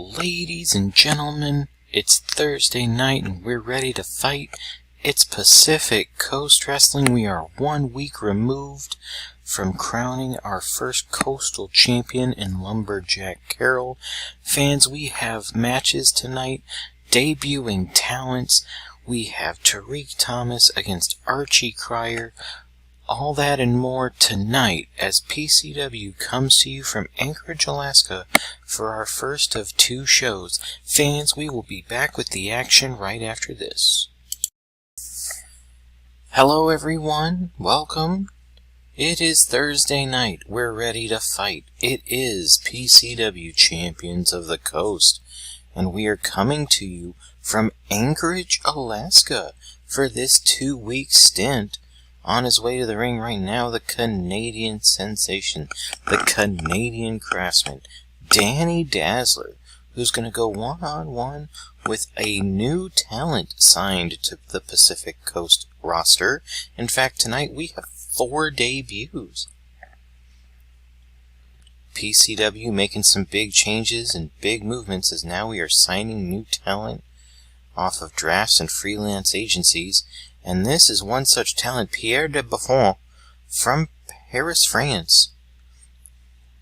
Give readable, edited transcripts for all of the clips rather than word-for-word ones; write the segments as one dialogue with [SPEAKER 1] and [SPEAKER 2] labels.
[SPEAKER 1] Ladies and gentlemen, it's Thursday night and we're ready to fight. It's Pacific Coast Wrestling. We are 1 week removed from crowning our first coastal champion in Lumberjack Carroll. Fans, we have matches tonight, debuting talents. We have Tariq Thomas against Archie Cryer. All that and more tonight as PCW comes to you from Anchorage, Alaska for our first of 2 shows. Fans, we will be back with the action right after this. Hello everyone, welcome. It is Thursday night, we're ready to fight. It is PCW Champions of the Coast, and we are coming to you from Anchorage, Alaska for this 2-week stint. On his way to the ring right now, the Canadian sensation, the Canadian craftsman, Danny Dazzler, who's going to go one-on-one with a new talent signed to the Pacific Coast roster. In fact, tonight we have 4 debuts. PCW making some big changes and big movements as now we are signing new talent off of drafts and freelance agencies. And this is one such talent, Pierre de Buffon, from Paris, France.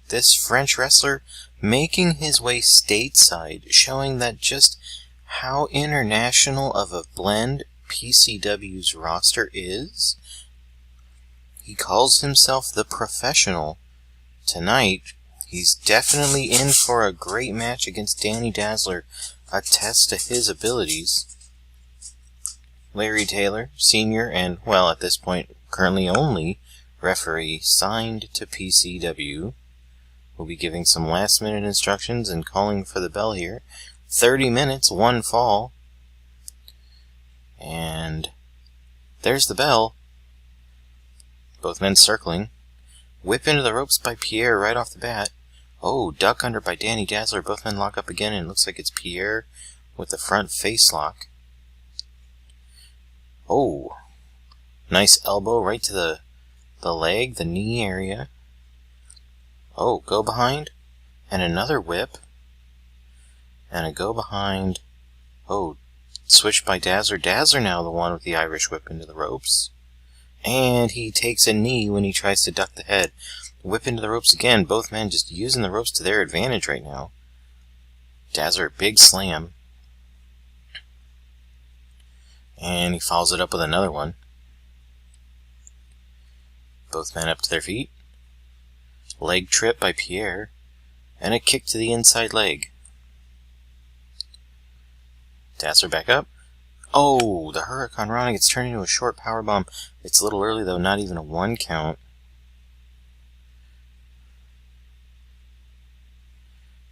[SPEAKER 1] This French wrestler making his way stateside, showing that just how international of a blend PCW's roster is. He calls himself the Professional. Tonight, he's definitely in for a great match against Danny Dazzler, a test to his abilities. Larry Taylor, senior and, well, at this point, currently only referee signed to PCW, will be giving some last-minute instructions and calling for the bell here. 30 minutes, 1 fall. And there's the bell. Both men circling. Whip into the ropes by Pierre right off the bat. Oh, duck under by Danny Dazzler. Both men lock up again, and it looks like it's Pierre with the front face lock. Oh, nice elbow right to the leg, the knee area. Oh, go behind, and another whip, and a go behind. Oh, switch by Dazzler. Dazzler now the one with the Irish whip into the ropes. And he takes a knee when he tries to duck the head. Whip into the ropes again. Both men just using the ropes to their advantage right now. Dazzler, big slam. And he follows it up with another one. Both men up to their feet. Leg trip by Pierre. And a kick to the inside leg. Dazzler back up. Oh, the Hurricane Rana gets turned into a short powerbomb. It's a little early though, not even a 1 count.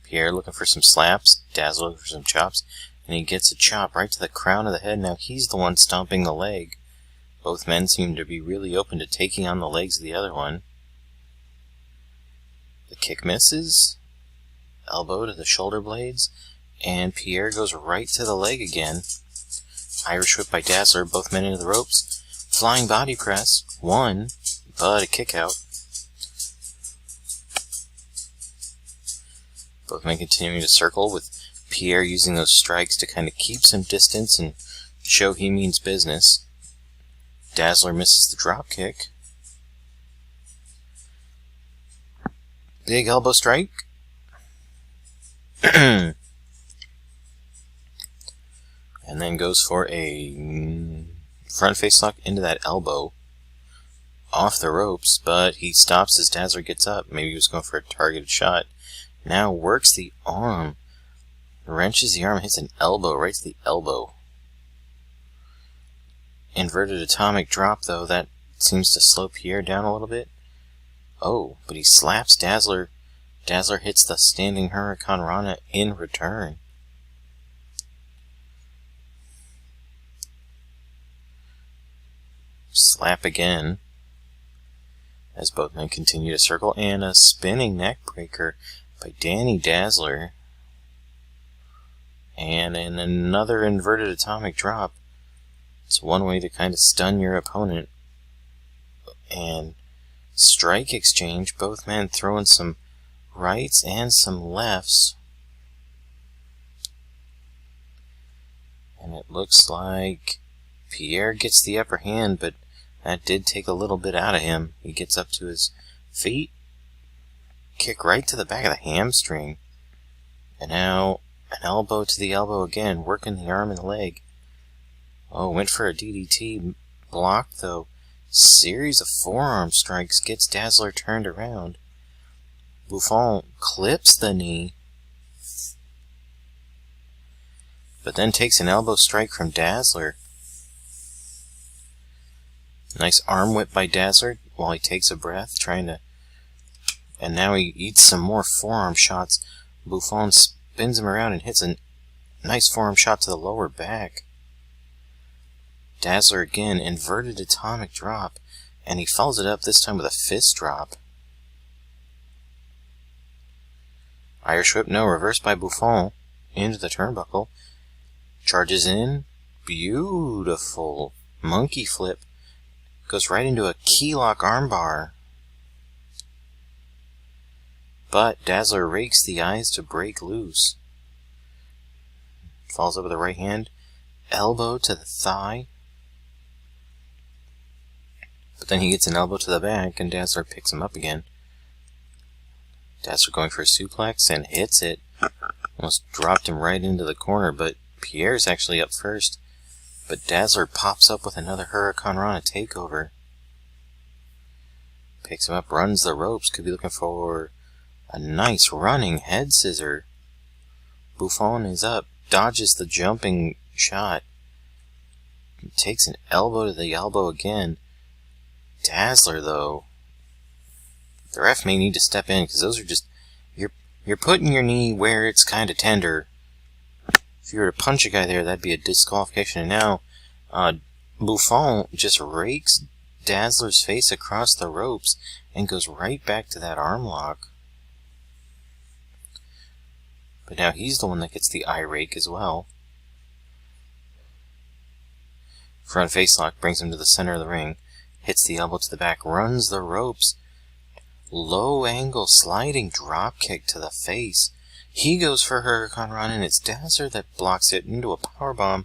[SPEAKER 1] Pierre looking for some slaps. Dazzler looking for some chops. And he gets a chop right to the crown of the head. Now he's the one stomping the leg. Both men seem to be really open to taking on the legs of the other one. The kick misses. Elbow to the shoulder blades. And Pierre goes right to the leg again. Irish whip by Dazzler. Both men into the ropes. Flying body press. 1, but a kick out. Both men continuing to circle with Pierre using those strikes to kind of keep some distance and show he means business. Dazzler misses the drop kick. Big elbow strike. And then goes for a front face lock into that elbow. Off the ropes, but he stops as Dazzler gets up. Maybe he was going for a targeted shot. Now works the arm. Wrenches the arm, hits an elbow right to the elbow. Inverted atomic drop, though. That seems to slow Pierre down a little bit. Oh, but he slaps Dazzler. Dazzler hits the standing Hurricane Rana in return. Slap again. As both men continue to circle. And a spinning neck breaker by Danny Dazzler. And in another inverted atomic drop. It's one way to kind of stun your opponent. And strike exchange. Both men throwing some rights and some lefts. And it looks like Pierre gets the upper hand, but that did take a little bit out of him. He gets up to his feet, kick right to the back of the hamstring. And now an elbow to the elbow again, working the arm and the leg. Oh, went for a DDT, blocked though. Series of forearm strikes gets Dazzler turned around. Buffon clips the knee, but then takes an elbow strike from Dazzler. Nice arm whip by Dazzler while he takes a breath, and now he eats some more forearm shots. Buffon spins him around and hits a nice forearm shot to the lower back. Dazzler again, inverted atomic drop, and he follows it up this time with a fist drop. Irish whip, no, reversed by Buffon into the turnbuckle. Charges in, beautiful monkey flip, goes right into a key lock armbar. But Dazzler rakes the eyes to break loose. Falls up with the right hand, elbow to the thigh. But then he gets an elbow to the back, and Dazzler picks him up again. Dazzler going for a suplex and hits it. Almost dropped him right into the corner, but Pierre's actually up first. But Dazzler pops up with another Hurricane Rana takeover. Picks him up, runs the ropes, could be looking for a nice running head scissor. Buffon is up, dodges the jumping shot. Takes an elbow to the elbow again. Dazzler, though, the ref may need to step in, because those are just, you're putting your knee where it's kind of tender. If you were to punch a guy there, that'd be a disqualification. And now, Buffon just rakes Dazzler's face across the ropes and goes right back to that arm lock. But now he's the one that gets the eye rake as well. Front face lock brings him to the center of the ring. Hits the elbow to the back, runs the ropes. Low angle sliding drop kick to the face. He goes for Hurricane Run, and it's Dazzler that blocks it into a powerbomb.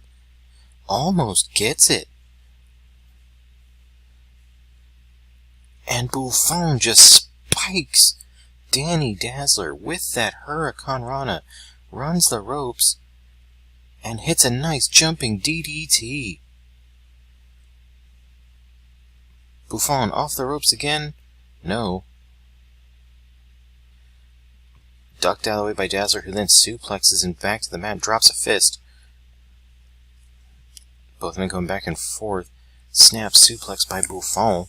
[SPEAKER 1] Almost gets it. And Buffon just spikes Danny Dazzler with that Hurricane Rana. Runs the ropes and hits a nice jumping DDT. Buffon off the ropes again? No. Ducked out of the way by Dazzler, who then suplexes him back to the mat, drops a fist. Both men going back and forth. Snap suplex by Buffon.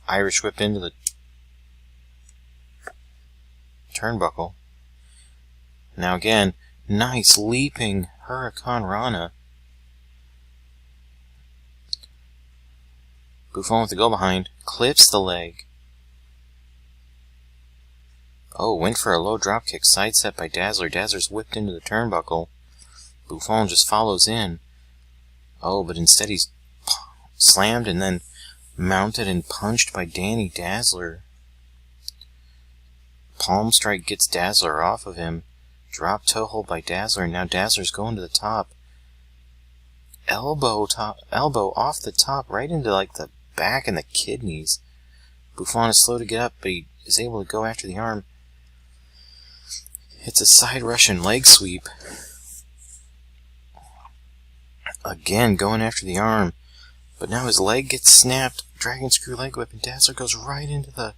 [SPEAKER 1] Irish whip into the turnbuckle. Now again, nice leaping Hurricane Rana. Buffon with the go behind, clips the leg. Oh, went for a low drop kick, sidestep by Dazzler. Dazzler's whipped into the turnbuckle. Buffon just follows in. Oh, but instead he's slammed and then mounted and punched by Danny Dazzler. Palm strike gets Dazzler off of him. Drop toe hold by Dazzler, and now Dazzler's going to the top. Elbow off the top, right into like the back and the kidneys. Buffon is slow to get up, but he is able to go after the arm. It's a side Russian leg sweep. Again, going after the arm. But now his leg gets snapped. Dragon screw leg whip, and Dazzler goes right into the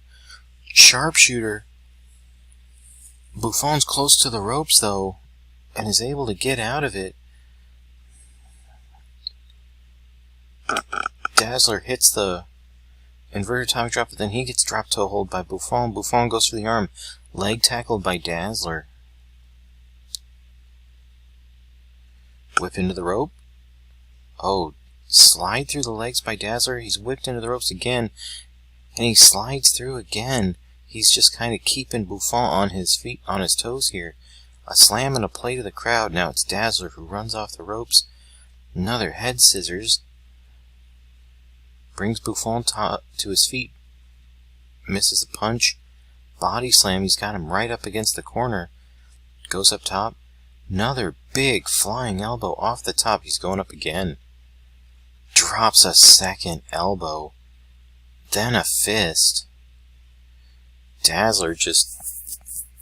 [SPEAKER 1] sharpshooter. Buffon's close to the ropes, though, and is able to get out of it. Dazzler hits the inverted atomic drop, but then he gets drop toe hold by Buffon. Buffon goes for the arm. Leg tackled by Dazzler. Whip into the rope. Oh, slide through the legs by Dazzler. He's whipped into the ropes again, and he slides through again. He's just kind of keeping Buffon on his feet, on his toes here. A slam and a play to the crowd. Now it's Dazzler who runs off the ropes. Another head scissors. Brings Buffon to his feet. Misses a punch. Body slam. He's got him right up against the corner. Goes up top. Another big flying elbow off the top. He's going up again. Drops a second elbow. Then a fist. Dazzler just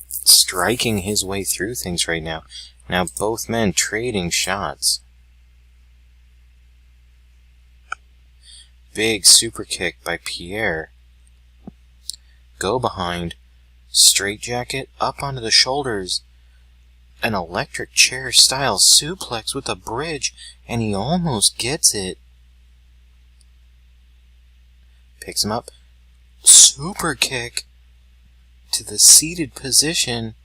[SPEAKER 1] striking his way through things right now. Now both men trading shots. Big super kick by Pierre. Go behind. Straight jacket up onto the shoulders. An electric chair style suplex with a bridge, and he almost gets it. Picks him up. Super kick to the seated position,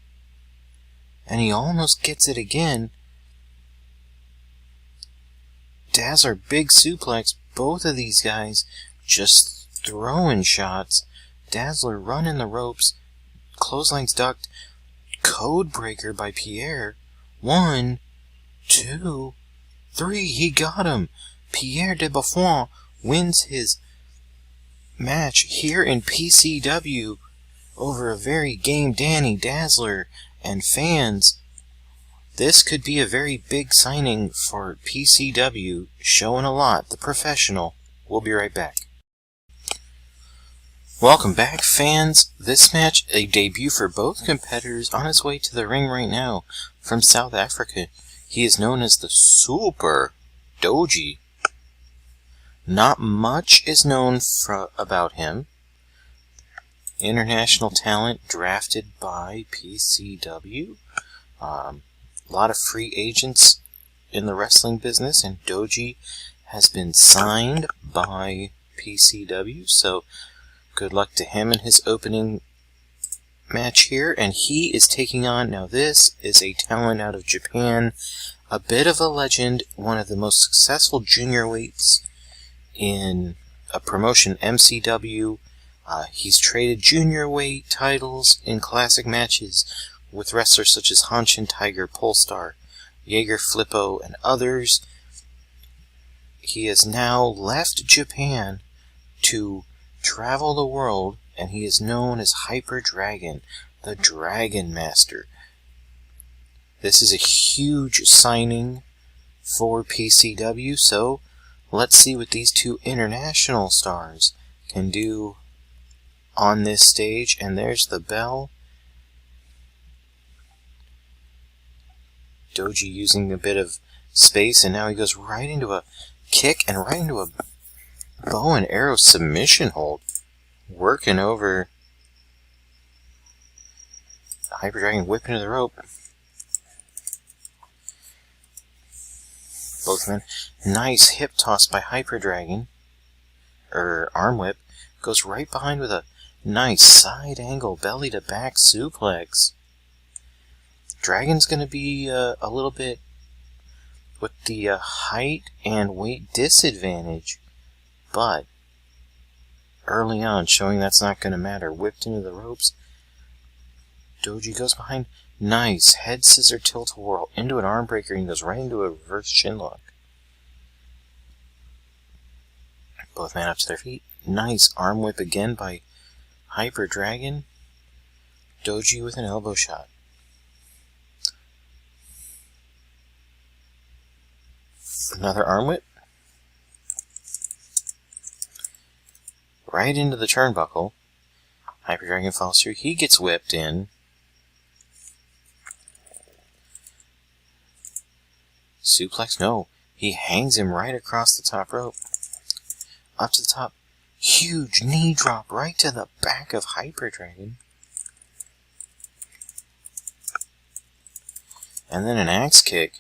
[SPEAKER 1] and he almost gets it again. Dazzler big suplex. Both of these guys just throwing shots. Dazzler running the ropes. Clotheslines ducked. Code breaker by Pierre. 1, 2, 3. He got him. Pierre de Buffon wins his match here in PCW over a very game Danny Dazzler and fans. This could be a very big signing for PCW, showing a lot. The Professional. We'll be right back. Welcome back, fans. This match, a debut for both competitors, on his way to the ring right now from South Africa. He is known as the Super Doji. Not much is known about him. International talent drafted by PCW. A lot of free agents in the wrestling business, and Doji has been signed by PCW, so good luck to him in his opening match here. And he is taking on, now this is a talent out of Japan, a bit of a legend, one of the most successful junior weights in a promotion, MCW. He's traded junior weight titles in classic matches with wrestlers such as Hanshin Tiger, Polestar, Jaeger Flippo, and others. He has now left Japan to travel the world, and he is known as Hyper Dragon, the Dragon Master. This is a huge signing for PCW, so let's see what these two international stars can do on this stage. And there's the bell. Doji using a bit of space, and now he goes right into a kick and right into a bow and arrow submission hold. Working over Hyper Dragon, whip into the rope. Both men. Nice hip toss by Hyper Dragon. Arm whip. Goes right behind with a nice side angle belly to back suplex. Dragon's going to be a little bit with the height and weight disadvantage, but early on showing that's not going to matter. Whipped into the ropes. Doji goes behind. Nice head scissor tilt-a-whirl into an arm breaker, and goes right into a reverse chinlock. Both men up to their feet. Nice arm whip again by Hyper Dragon. Doji with an elbow shot. Another arm whip. Right into the turnbuckle. Hyper Dragon falls through. He gets whipped in. Suplex? No. He hangs him right across the top rope. Up to the top. Huge knee drop right to the back of Hyper Dragon. And then an axe kick.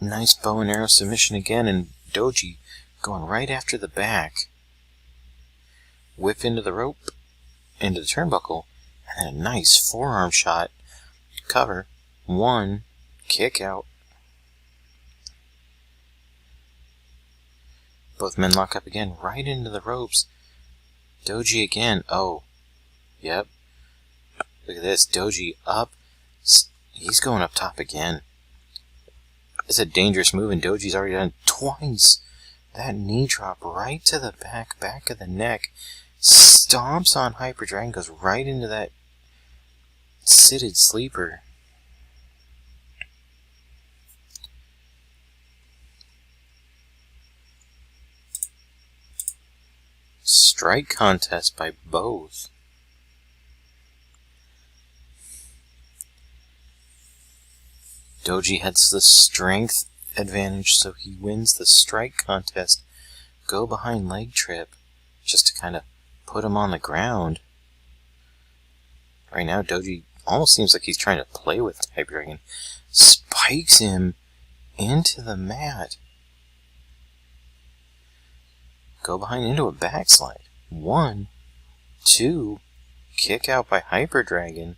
[SPEAKER 1] Nice bow and arrow submission again, and Doji going right after the back. Whip into the rope, into the turnbuckle, and then a nice forearm shot. Cover. 1. Kick out. Both men lock up again, right into the ropes. Doji again. Oh. Yep. Look at this. Doji up. He's going up top again. It's a dangerous move, and Doji's already done it twice. That knee drop right to the back of the neck. Stomps on Hyper Dragon, goes right into that seated sleeper. Strike contest by both. Doji has the strength advantage, so he wins the strike contest. Go behind leg trip, just to kind of put him on the ground. Right now, Doji almost seems like he's trying to play with Hyper Dragon. Spikes him into the mat. Go behind into a backslide. 1, 2, kick out by Hyper Dragon.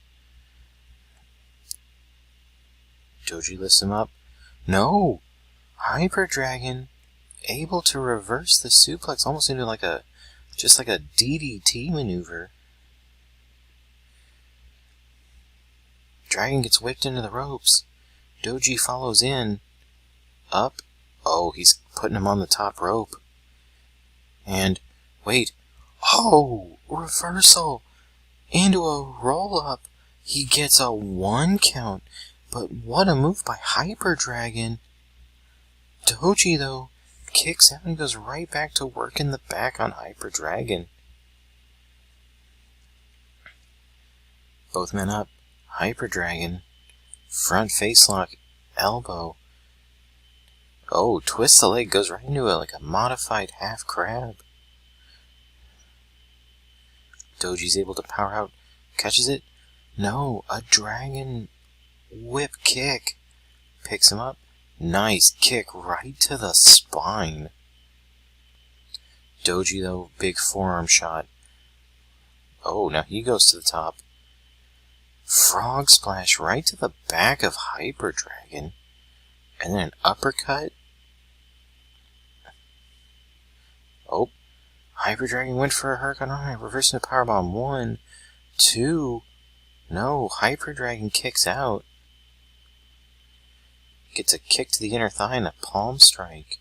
[SPEAKER 1] Doji lifts him up. No! Hyper Dragon able to reverse the suplex almost into just like a DDT maneuver. Dragon gets whipped into the ropes. Doji follows in. Up. Oh, he's putting him on the top rope. And, wait. Oh! Reversal! Into a roll-up. He gets a 1 count. But what a move by Hyper Dragon. Doji, though, kicks out and goes right back to working the back on Hyper Dragon. Both men up. Hyper Dragon. Front face lock. Elbow. Oh, twists the leg. Goes right into like a modified half crab. Doji's able to power out. Catches it. No, a dragon whip kick. Picks him up. Nice kick right to the spine. Doji, though, big forearm shot. Oh, now he goes to the top. Frog splash right to the back of Hyper Dragon. And then an uppercut. Oh, Hyper Dragon went for a Hurricane, reversing the powerbomb. 1, 2. No, Hyper Dragon kicks out. Gets a kick to the inner thigh and a palm strike.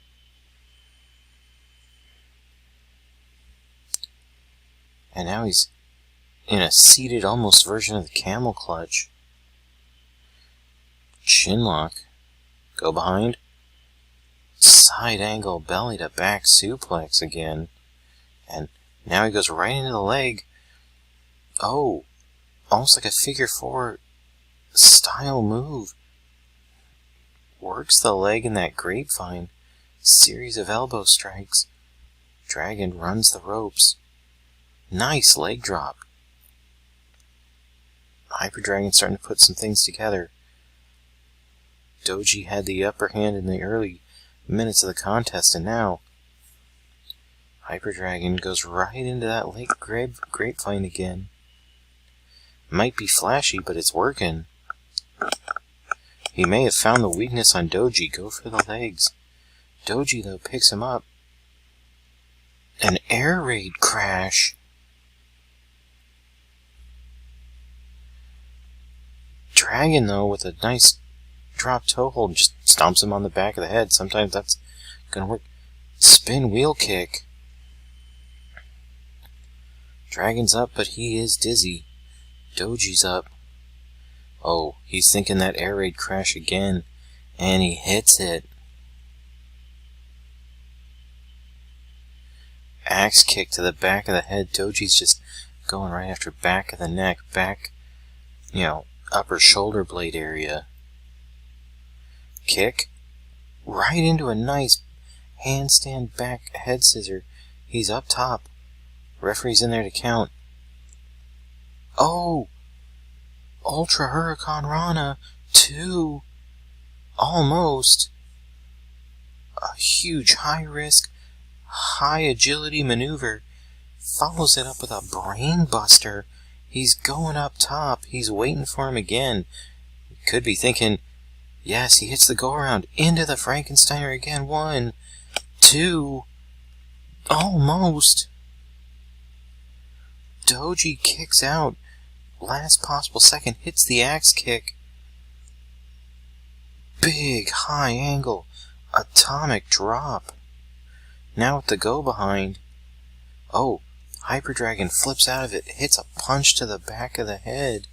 [SPEAKER 1] And now he's in a seated almost version of the camel clutch. Chin lock. Go behind. Side angle belly to back suplex again. And now he goes right into the leg. Oh, almost like a figure 4 style move. Works the leg in that grapevine. Series of elbow strikes. Dragon runs the ropes. Nice leg drop. Hyper Dragon starting to put some things together. Doji had the upper hand in the early minutes of the contest, and now Hyper Dragon goes right into that late grapevine again. Might be flashy, but it's working. He may have found the weakness on Doji. Go for the legs. Doji, though, picks him up. An air raid crash. Dragon, though, with a nice drop toe hold, just stomps him on the back of the head. Sometimes that's gonna work. Spin wheel kick. Dragon's up, but he is dizzy. Doji's up. Oh, he's thinking that air raid crash again, and he hits it. Axe kick to the back of the head. Doji's just going right after back of the neck, back, upper shoulder blade area. Kick right into a nice handstand back head scissor. He's up top. Referee's in there to count. Oh! Ultra Hurricane Rana 2. Almost. A huge high risk, high agility maneuver. Follows it up with a brain buster. He's going up top. He's waiting for him again. Could be thinking, yes, he hits the go around into the Frankensteiner again. 1, 2. Almost. Doji kicks out. Last possible second, hits the axe kick. Big high angle atomic drop. Now with the go behind. Oh, Hyper Dragon flips out of it, hits a punch to the back of the head.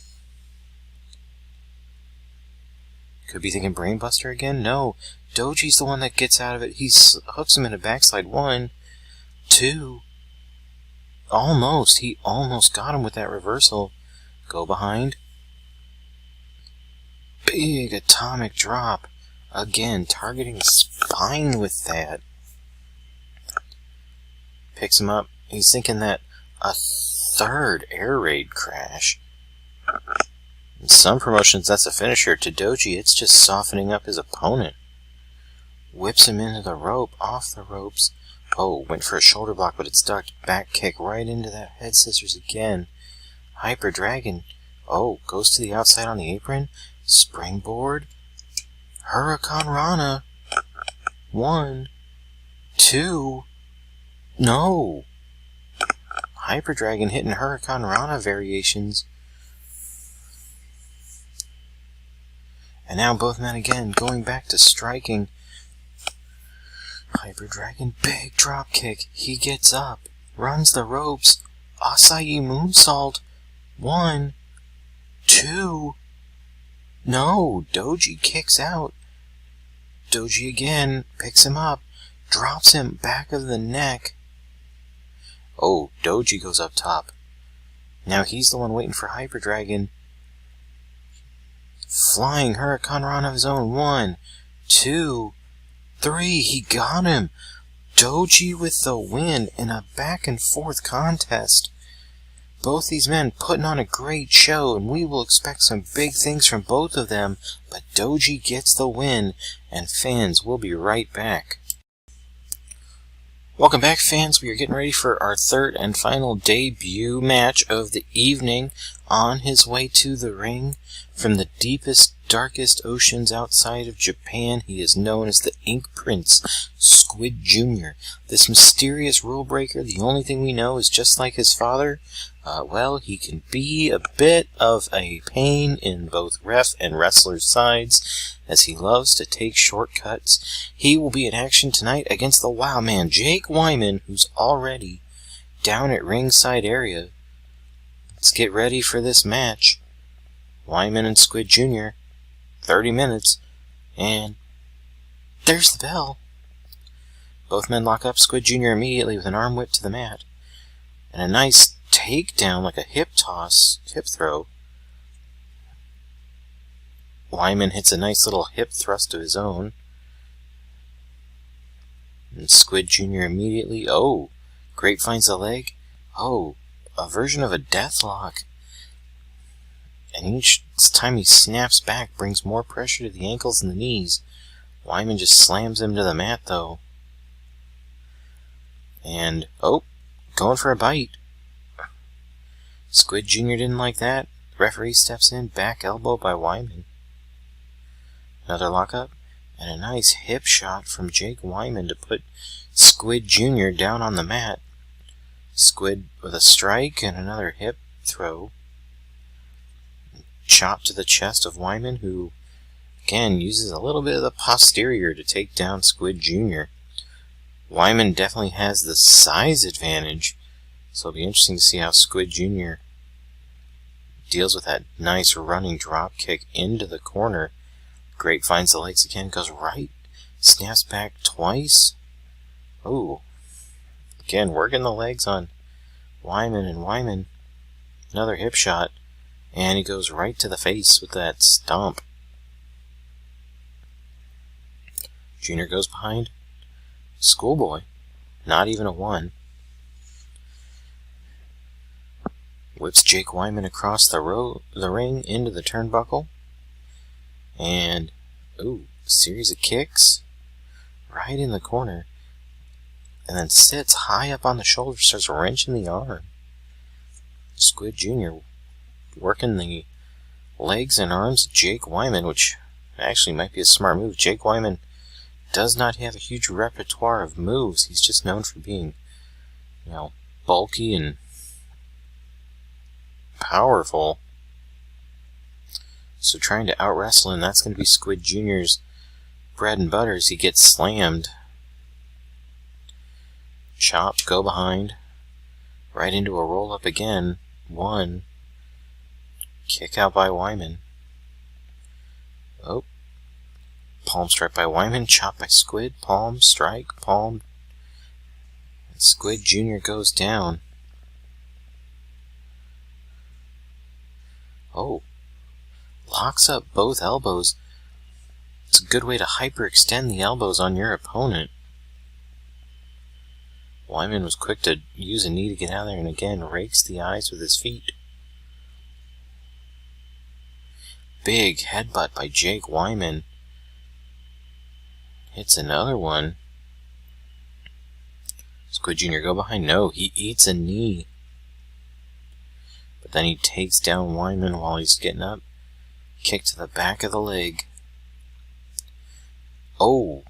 [SPEAKER 1] Could be thinking Brainbuster again? No, Doji's the one that gets out of it. He hooks him in a backslide. 1, 2. Almost. He almost got him with that reversal. Go behind. Big atomic drop. Again, targeting the spine with that. Picks him up. He's thinking that a third air raid crash. In some promotions, that's a finisher. To Doji, it's just softening up his opponent. Whips him into the rope, off the ropes. Oh, went for a shoulder block, but it's ducked. Back kick right into that head scissors again. Hyper Dragon. Oh, goes to the outside on the apron. Springboard. Hurricane Rana. 1, 2. No. Hyper Dragon hitting Hurricane Rana variations. And now both men again going back to striking. Hyper Dragon, big drop kick. He gets up, runs the ropes. Acai moonsault. 1, 2. No, Doji kicks out. Doji again, picks him up, drops him back of the neck. Oh, Doji goes up top. Now he's the one waiting for Hyper Dragon. Flying Hurricane Rana of his own. 1, 2, 3. He got him. Doji with the win in a back and forth contest. Both these men putting on a great show, and we will expect some big things from both of them, but Doji gets the win, and fans, we'll be right back. Welcome back, fans. We are getting ready for our third and final debut match of the evening. On his way to the ring, from the deepest, darkest oceans outside of Japan, he is known as the Ink Prince, Squid Jr. This mysterious rule breaker, the only thing we know is just like his father, well, he can be a bit of a pain in both ref and wrestler's sides, as he loves to take shortcuts. He will be in action tonight against the Wild Man, Jake Wyman, who's already down at ringside area. Let's get ready for this match. Wyman and Squid Jr., 30 minutes, and there's the bell. Both men lock up Squid Jr. immediately with an arm whip to the mat, and a nice takedown like a hip toss, hip throw. Wyman hits a nice little hip thrust of his own, and Squid Jr. immediately, oh, Grape finds the leg, oh, a version of a deathlock. And each time he snaps back, brings more pressure to the ankles and the knees. Wyman just slams him to the mat, though. And, oh, going for a bite. Squid Jr. didn't like that. The referee steps in, back elbow by Wyman. Another lockup, and a nice hip shot from Jake Wyman to put Squid Jr. down on the mat. Squid with a strike and another hip throw. Chop to the chest of Wyman, who, again, uses a little bit of the posterior to take down Squid Jr. Wyman definitely has the size advantage, so it'll be interesting to see how Squid Jr. deals with that nice running drop kick into the corner. Grape finds the legs again, goes right, snaps back twice. Ooh. Again, working the legs on Wyman, and Wyman, another hip shot, and he goes right to the face with that stomp. Junior goes behind. Schoolboy, not even a 1. Whips Jake Wyman across the ring into the turnbuckle. And, ooh, series of kicks right in the corner. And then sits high up on the shoulder, starts wrenching the arm. Squid Jr. working the legs and arms of Jake Wyman, which actually might be a smart move. Jake Wyman does not have a huge repertoire of moves. He's just known for being, bulky and powerful. So trying to out-wrestle him, that's going to be Squid Jr.'s bread and butter as he gets slammed. Chop, go behind. Right into a roll-up again. 1. Kick out by Wyman. Oh. Palm strike by Wyman. Chop by Squid. Palm strike. Palm. And Squid Jr. goes down. Oh. Locks up both elbows. It's a good way to hyperextend the elbows on your opponent. Wyman was quick to use a knee to get out of there, and again rakes the eyes with his feet. Big headbutt by Jake Wyman. Hits another one. Squid Jr. go behind. No, he eats a knee. But then he takes down Wyman while he's getting up. Kick to the back of the leg. Oh.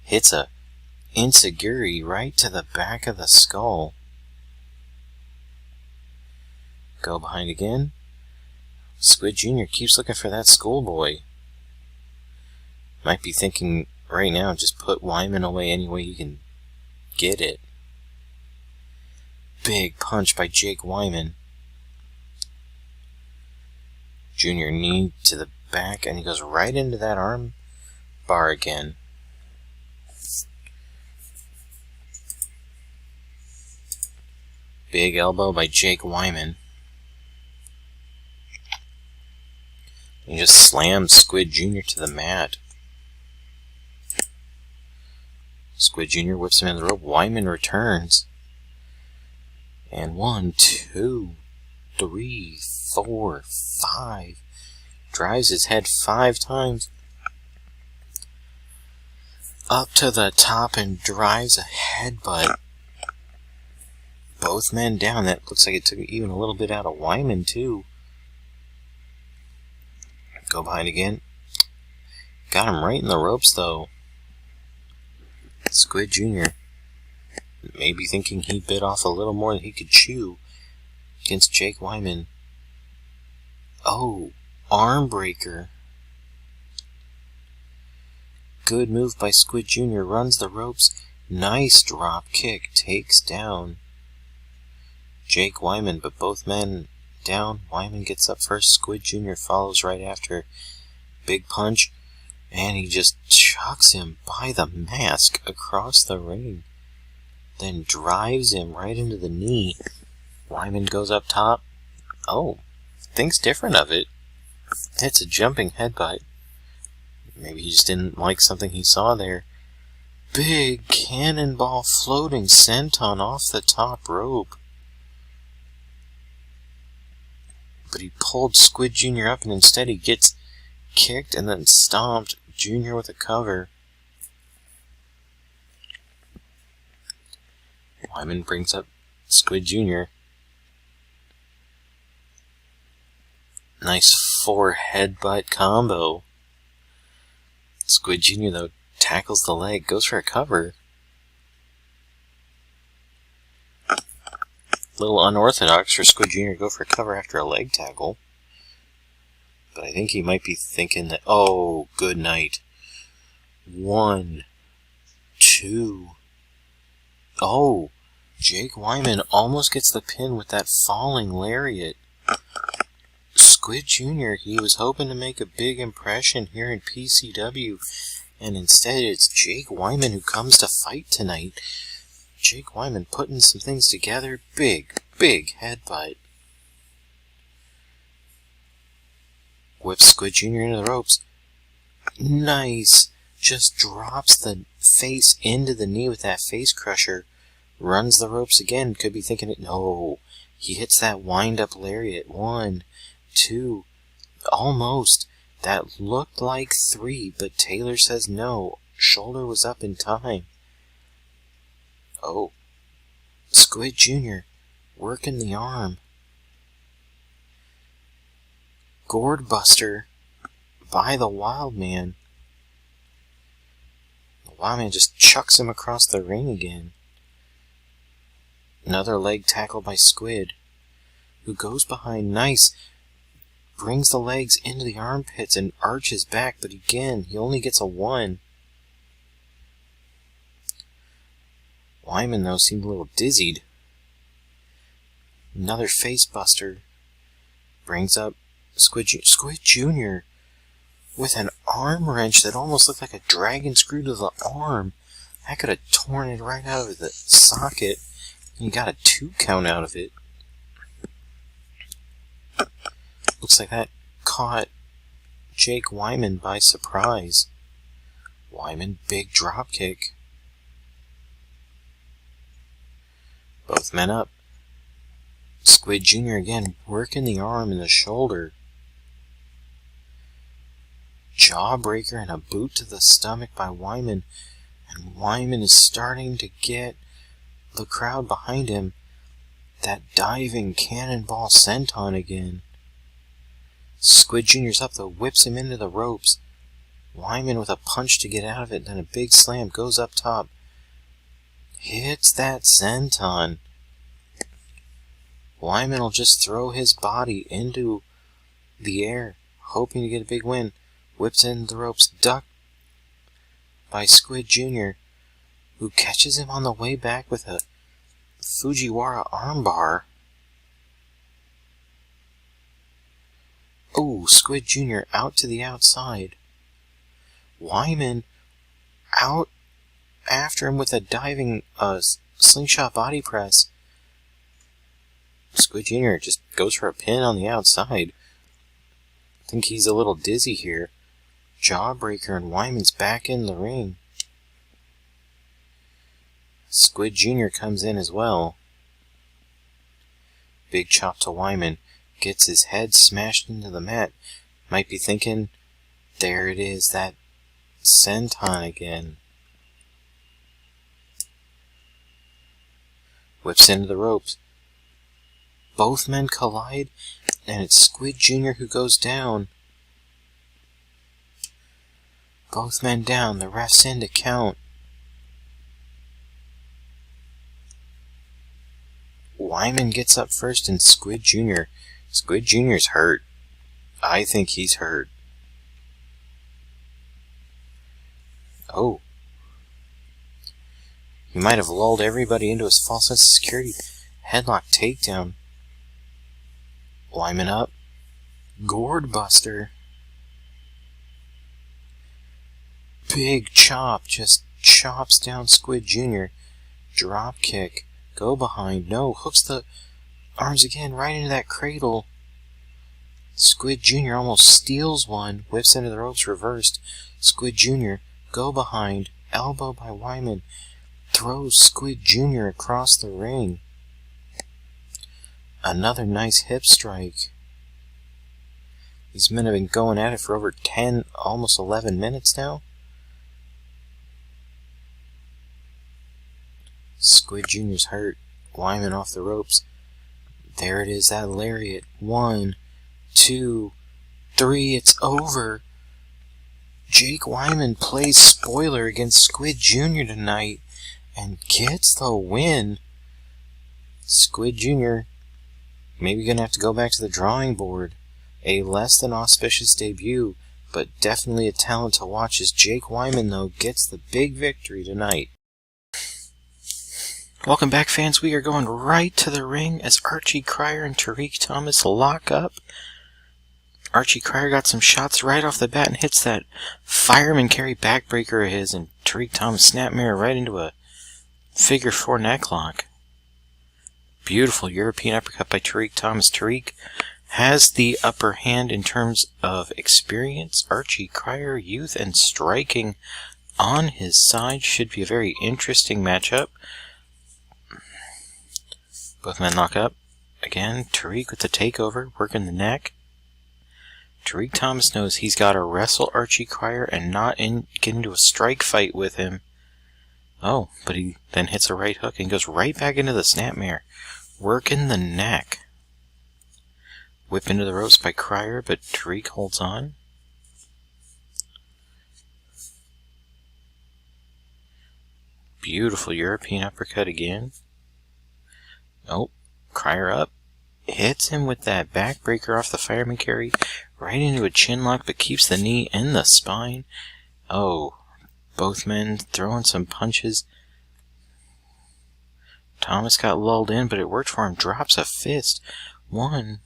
[SPEAKER 1] Hits a enziguri right to the back of the skull. Go behind again. Squid Jr. keeps looking for that schoolboy. Might be thinking right now, just put Wyman away any way you can get it. Big punch by Jake Wyman. Junior knee to the back, and he goes right into that arm bar again. Big elbow by Jake Wyman. He just slams Squid Jr. to the mat. Squid Jr. whips him in the rope. Wyman returns. And 1, 2, 3, 4, 5. Drives his head 5 times up to the top and drives a headbutt. Both men down. That looks like it took even a little bit out of Wyman, too. Go behind again. Got him right in the ropes, though. Squid Jr. maybe thinking he bit off a little more than he could chew against Jake Wyman. Oh, arm breaker. Good move by Squid Jr. Runs the ropes. Nice drop kick. Takes down Jake Wyman, but both men down. Wyman gets up first. Squid Jr. follows right after. Big punch. And he just chucks him by the mask across the ring. Then drives him right into the knee. Wyman goes up top. Oh, thinks different of it. It's a jumping headbutt. Maybe he just didn't like something he saw there. Big cannonball floating senton off the top rope. But he pulled Squid Jr. up, and instead he gets kicked and then stomped. Jr. with a cover. Wyman brings up Squid Jr. Nice 4 headbutt combo. Squid Jr. though tackles the leg, goes for a cover. Little unorthodox for Squid Jr. to go for a cover after a leg tackle. But I think he might be thinking that, oh, good night. 1, 2. Oh, Jake Wyman almost gets the pin with that falling lariat. Squid Jr., he was hoping to make a big impression here in PCW, and instead it's Jake Wyman who comes to fight tonight. Jake Wyman putting some things together. Big headbutt. Whips Squid Jr. into the ropes. Nice. Just drops the face into the knee with that face crusher. Runs the ropes again. Could be thinking it. No. He hits that wind-up lariat. 1, 2. Almost. That looked like 3, but Taylor says no. Shoulder was up in time. Oh. Squid Jr. working the arm. Gourd Buster by the Wild Man. The Wild Man just chucks him across the ring again. Another leg tackle by Squid, who goes behind. Nice. Brings the legs into the armpits and arches back, but again, he only gets a 1. Wyman, though, seemed a little dizzied. Another face buster. Brings up Squid Jr. with an arm wrench that almost looked like a dragon screw to the arm. That could have torn it right out of the socket. And you got a 2 count out of it. Looks like that caught Jake Wyman by surprise. Wyman, big drop kick. Both men up. Squid Jr. again working the arm and the shoulder. Jawbreaker and a boot to the stomach by Wyman. And Wyman is starting to get the crowd behind him. That diving cannonball senton again. Squid Jr.'s up though, whips him into the ropes. Wyman with a punch to get out of it, then a big slam, goes up top. Hits that senton. Wyman will just throw his body into the air, hoping to get a big win. Whips into the ropes, ducked by Squid Jr., who catches him on the way back with a Fujiwara armbar. Oh, Squid Jr. out to the outside. Wyman out after him with a diving slingshot body press. Squid Jr. just goes for a pin on the outside. I think he's a little dizzy here. Jawbreaker and Wyman's back in the ring. Squid Jr. comes in as well. Big chop to Wyman. Gets his head smashed into the mat. Might be thinking, there it is, that senton again. Whips into the ropes. Both men collide, and it's Squid Jr. who goes down. Both men down, the ref's in to count. Wyman gets up first, and Squid Jr. Squid Jr.'s hurt. I think he's hurt. Oh. He might have lulled everybody into his false sense of security. Headlock takedown. Wyman up. Gourd buster. Big chop. Just chops down Squid Jr. Drop kick. Go behind. No. Hooks the arms again right into that cradle. Squid Jr. almost steals one. Whips into the ropes reversed. Squid Jr. Go behind. Elbow by Wyman. Throws Squid Jr. across the ring. Another nice hip strike. These men have been going at it for over 10, almost 11 minutes now. Squid Jr.'s hurt. Wyman off the ropes. There it is, that lariat. 1, 2, 3, it's over. Jake Wyman plays spoiler against Squid Jr. tonight and gets the win. Squid Jr. maybe gonna have to go back to the drawing board. A less than auspicious debut, but definitely a talent to watch as Jake Wyman, though, gets the big victory tonight. Welcome back, fans. We are going right to the ring as Archie Cryer and Tariq Thomas lock up. Archie Cryer got some shots right off the bat and hits that fireman carry backbreaker of his, and Tariq Thomas snapmare right into a figure 4 necklock. Beautiful European uppercut by Tariq Thomas. Tariq has the upper hand in terms of experience. Archie Cryer, youth and striking on his side. Should be a very interesting matchup. Both men lock up. Again, Tariq with the takeover, working the neck. Tariq Thomas knows he's got to wrestle Archie Cryer and not get into a strike fight with him. Oh, but he then hits a right hook and goes right back into the snapmare. Working the neck. Whip into the ropes by Cryer, but Tariq holds on. Beautiful European uppercut again. Oh, Cryer up. Hits him with that backbreaker off the fireman carry. Right into a chin lock, but keeps the knee in the spine. Oh, both men throwing some punches. Thomas got lulled in, but it worked for him. Drops a fist. 1.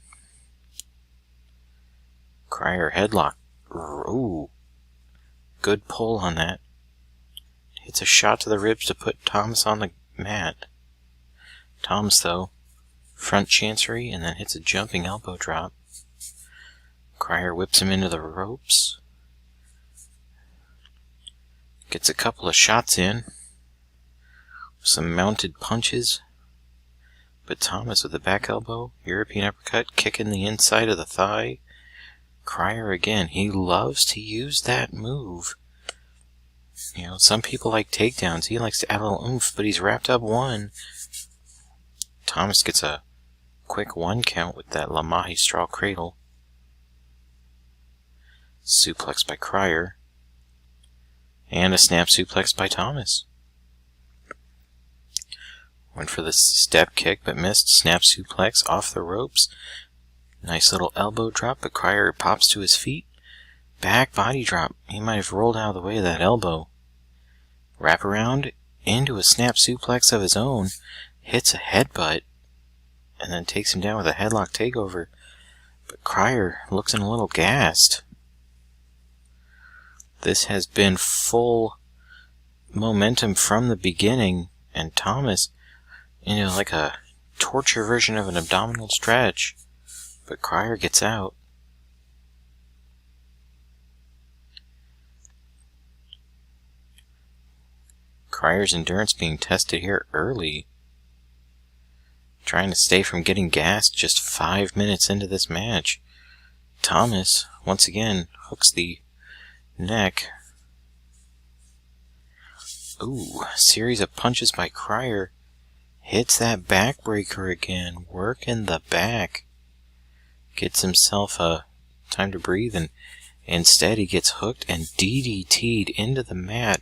[SPEAKER 1] Cryer headlock. Ooh. Good pull on that. Hits a shot to the ribs to put Thomas on the mat. Thomas, though, front chancery and then hits a jumping elbow drop. Cryer whips him into the ropes. Gets a couple of shots in. Some mounted punches. But Thomas with the back elbow, European uppercut, kicking the inside of the thigh. Cryer again. He loves to use that move. You know, some people like takedowns. He likes to add a little oomph, but he's wrapped up 1. Thomas gets a quick 1 count with that La Mahi straw cradle. Suplex by Cryer. And a snap suplex by Thomas. Went for the step kick, but missed. Snap suplex off the ropes. Nice little elbow drop, but Cryer pops to his feet. Back body drop. He might have rolled out of the way of that elbow. Wrap around into a snap suplex of his own. Hits a headbutt. And then takes him down with a headlock takeover. But Cryer looks a little gassed. This has been full momentum from the beginning. And Thomas, you know, like a torture version of an abdominal stretch. But Cryer gets out. Cryer's endurance being tested here early. Trying to stay from getting gassed just 5 minutes into this match. Thomas, once again, hooks the neck. Ooh, series of punches by Cryer. Hits that backbreaker again. Working the back. Gets himself a time to breathe, and instead he gets hooked and DDT'd into the mat.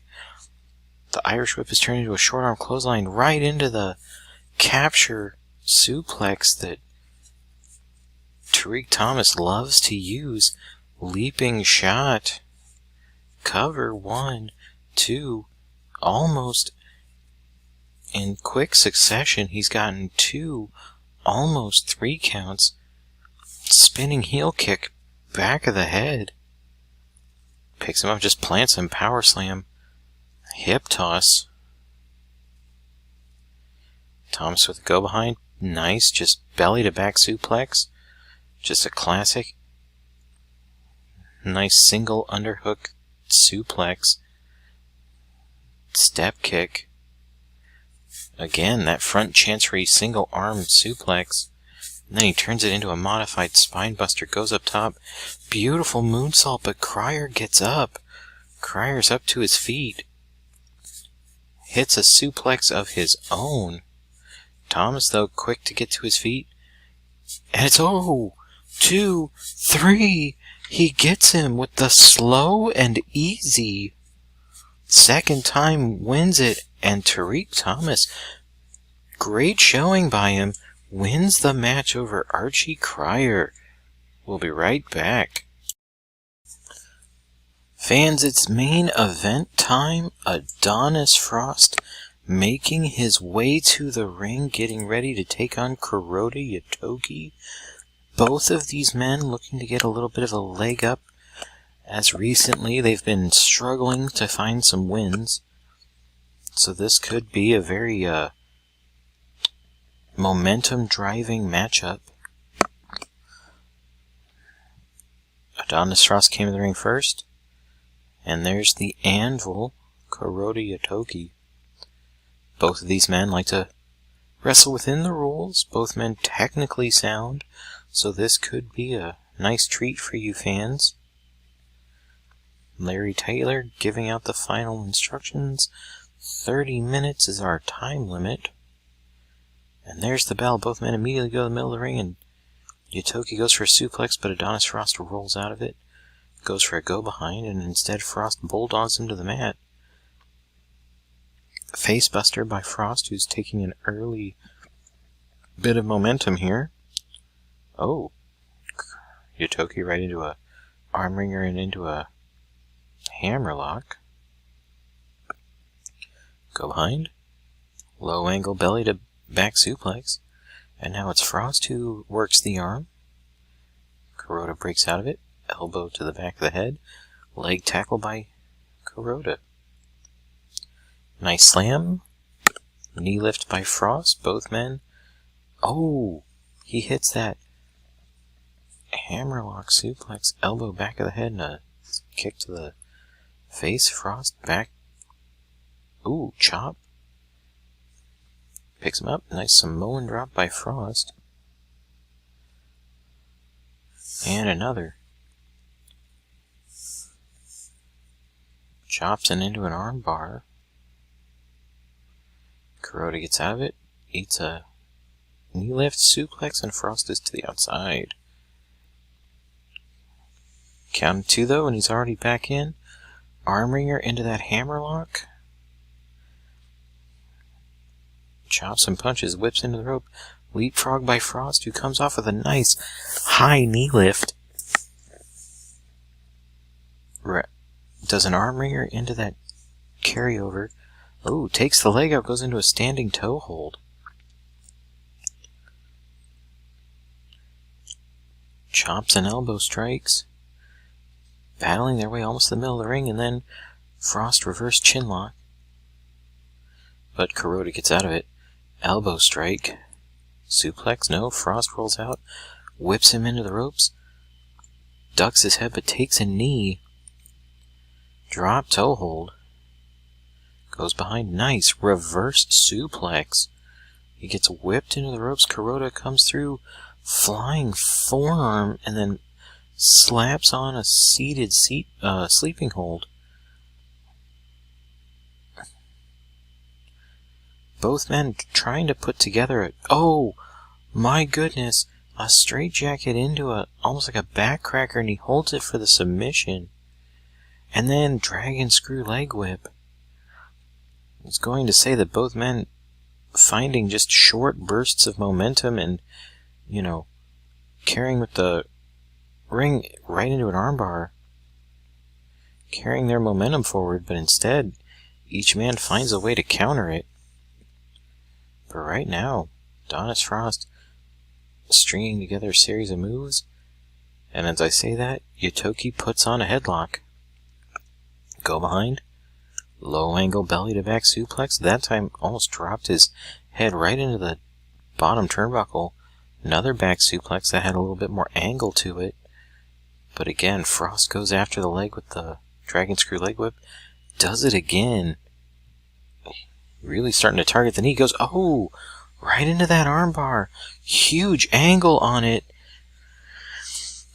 [SPEAKER 1] The Irish whip is turned into a short arm clothesline right into the capture suplex that Tariq Thomas loves to use. Leaping shot. Cover 1, 2, almost in quick succession. He's gotten 2, almost 3 counts. Spinning heel kick, back of the head. Picks him up, just plants him, power slam. Hip toss. Thomas with a go behind. Nice, just belly to back suplex. Just a classic. Nice single underhook suplex. Step kick. Again, that front chancery single arm suplex. And then he turns it into a modified spinebuster, goes up top. Beautiful moonsault, but Cryer gets up. Cryer's up to his feet. Hits a suplex of his own. Thomas, though, quick to get to his feet. And it's 2, 3. He gets him with the slow and easy. Second time wins it. And Tariq Thomas, great showing by him, wins the match over Archie Cryer. We'll be right back. Fans, it's main event time. Adonis Frost making his way to the ring, getting ready to take on Kuroda Yotoki. Both of these men looking to get a little bit of a leg up, as recently they've been struggling to find some wins. So this could be a very momentum-driving matchup. Adonis Frost came to the ring first. And there's the Anvil, Kuroda Yotoki. Both of these men like to wrestle within the rules. Both men technically sound. So this could be a nice treat for you fans. Larry Taylor giving out the final instructions. 30 minutes is our time limit. And there's the bell. Both men immediately go to the middle of the ring, and Yotoki goes for a suplex, but Adonis Frost rolls out of it. Goes for a go behind, and instead Frost bulldogs him to the mat. Facebuster by Frost, who's taking an early bit of momentum here. Oh. Yotoki right into a arm wringer and into a hammerlock. Go behind. Low angle belly to back suplex. And now it's Frost who works the arm. Kuroda breaks out of it. Elbow to the back of the head. Leg tackle by Kuroda. Nice slam. Knee lift by Frost. Both men. Oh! He hits that hammerlock suplex. Elbow back of the head and a kick to the face. Frost back. Ooh, chop. Picks him up. Nice Samoan drop by Frost. And another. Chops him into an arm bar. Kuroda gets out of it. Eats a knee lift, suplex, and Frost is to the outside. Count 2 though, and he's already back in. Arm wringer into that hammerlock. Chops and punches, whips into the rope. Leapfrog by Frost, who comes off with a nice high knee lift. Does an arm wringer into that carryover. Oh, takes the leg out, goes into a standing toe hold. Chops and elbow strikes. Battling their way almost to the middle of the ring, and then Frost reverse chinlock. But Kuroda gets out of it. Elbow strike. Suplex, no. Frost rolls out. Whips him into the ropes. Ducks his head, but takes a knee. Drop toe hold. Goes behind. Nice. Reverse suplex. He gets whipped into the ropes. Kuroda comes through. Flying forearm. And then slaps on a seated sleeping hold. Both men trying to put together a... Oh, my goodness. A straitjacket into almost like a backcracker, and he holds it for the submission. And then dragon screw leg whip. I was going to say that both men finding just short bursts of momentum and, carrying with the ring right into an armbar. Carrying their momentum forward, but instead, each man finds a way to counter it. But right now, Adonis Frost stringing together a series of moves, and as I say that, Yotoki puts on a headlock. Go behind, low angle belly to back suplex. That time almost dropped his head right into the bottom turnbuckle. Another back suplex that had a little bit more angle to it. But again, Frost goes after the leg with the dragon screw leg whip. Does it again. Really starting to target the knee. Goes, oh, right into that armbar. Huge angle on it.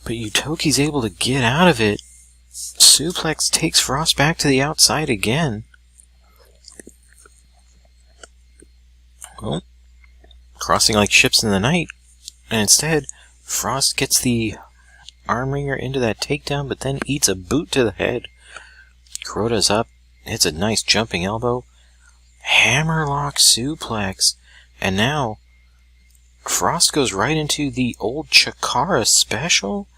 [SPEAKER 1] But Yotoki's able to get out of it. Suplex takes Frost back to the outside again. Well, crossing like ships in the night. And instead, Frost gets the arm wringer into that takedown, but then eats a boot to the head. Kuroda's up. Hits a nice jumping elbow. Hammerlock suplex. And now, Frost goes right into the old Chikara special,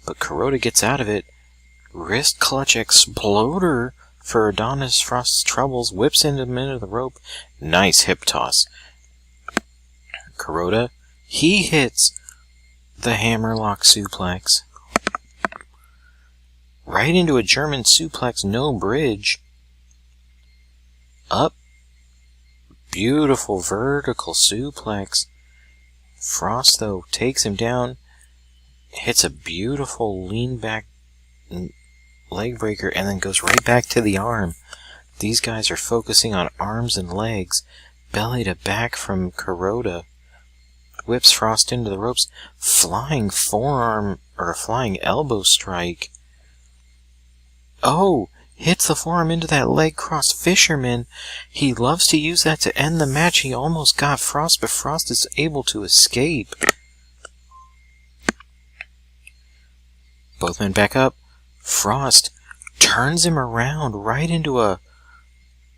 [SPEAKER 1] but Kuroda gets out of it. Wrist clutch exploder for Adonis Frost's troubles. Whips him into the rope. Nice hip toss. Kuroda, he hits the hammerlock suplex. Right into a German suplex, no bridge. Up. Beautiful vertical suplex. Frost, though, takes him down. Hits a beautiful lean back leg breaker and then goes right back to the arm. These guys are focusing on arms and legs. Belly to back from Kuroda. Whips Frost into the ropes. Flying forearm or a flying elbow strike. Oh! Hits the forearm into that leg cross fisherman. He loves to use that to end the match. He almost got Frost, but Frost is able to escape. Both men back up. Frost turns him around right into a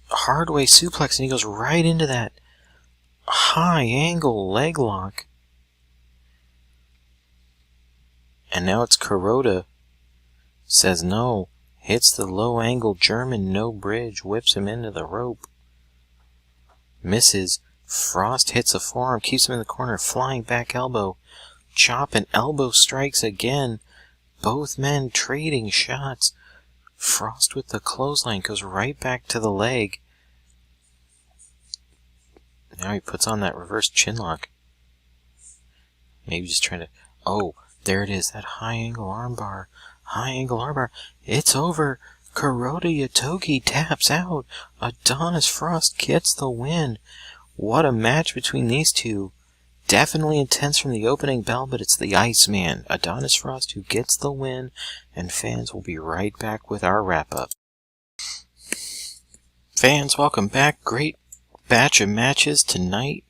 [SPEAKER 1] hard way suplex, and he goes right into that high angle leg lock. And now it's Kuroda. Says no. Hits the low angle German no bridge. Whips him into the rope. Misses. Frost hits a forearm, keeps him in the corner, flying back elbow. Chop and elbow strikes again. Both men trading shots. Frost with the clothesline goes right back to the leg. Now he puts on that reverse chinlock. Maybe just trying to... Oh, there it is, that high angle armbar. High angle armbar. It's over. Kuroda Yotoki taps out. Adonis Frost gets the win. What a match between these two. Definitely intense from the opening bell, but it's the Iceman, Adonis Frost, who gets the win, and fans will be right back with our wrap-up. Fans, welcome back. Great batch of matches tonight.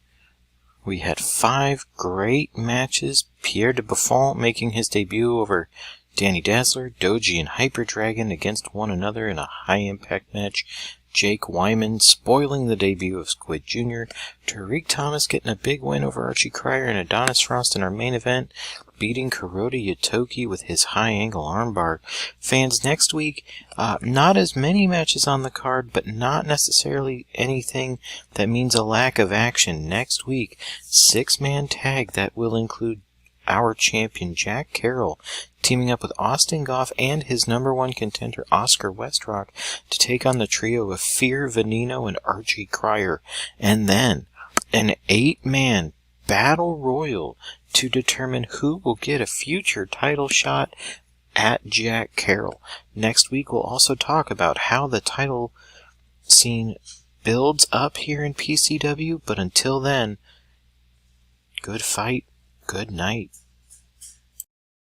[SPEAKER 1] We had 5 great matches. Pierre de Buffon making his debut over Danny Dazzler, Doji and Hyper Dragon against one another in a high-impact match. Jake Wyman spoiling the debut of Squid Jr. Tariq Thomas getting a big win over Archie Cryer and Adonis Frost in our main event, beating Kuroda Yotoki with his high-angle armbar. Fans, next week, not as many matches on the card, but not necessarily anything that means a lack of action. Next week, 6-man tag that will include our champion Jack Carroll teaming up with Austin Goff and his #1 contender Oscar Westrock to take on the trio of Fear, Veneno, and Archie Cryer. And then an 8-man battle royal to determine who will get a future title shot at Jack Carroll. Next week we'll also talk about how the title scene builds up here in PCW, but until then, good fight, good night.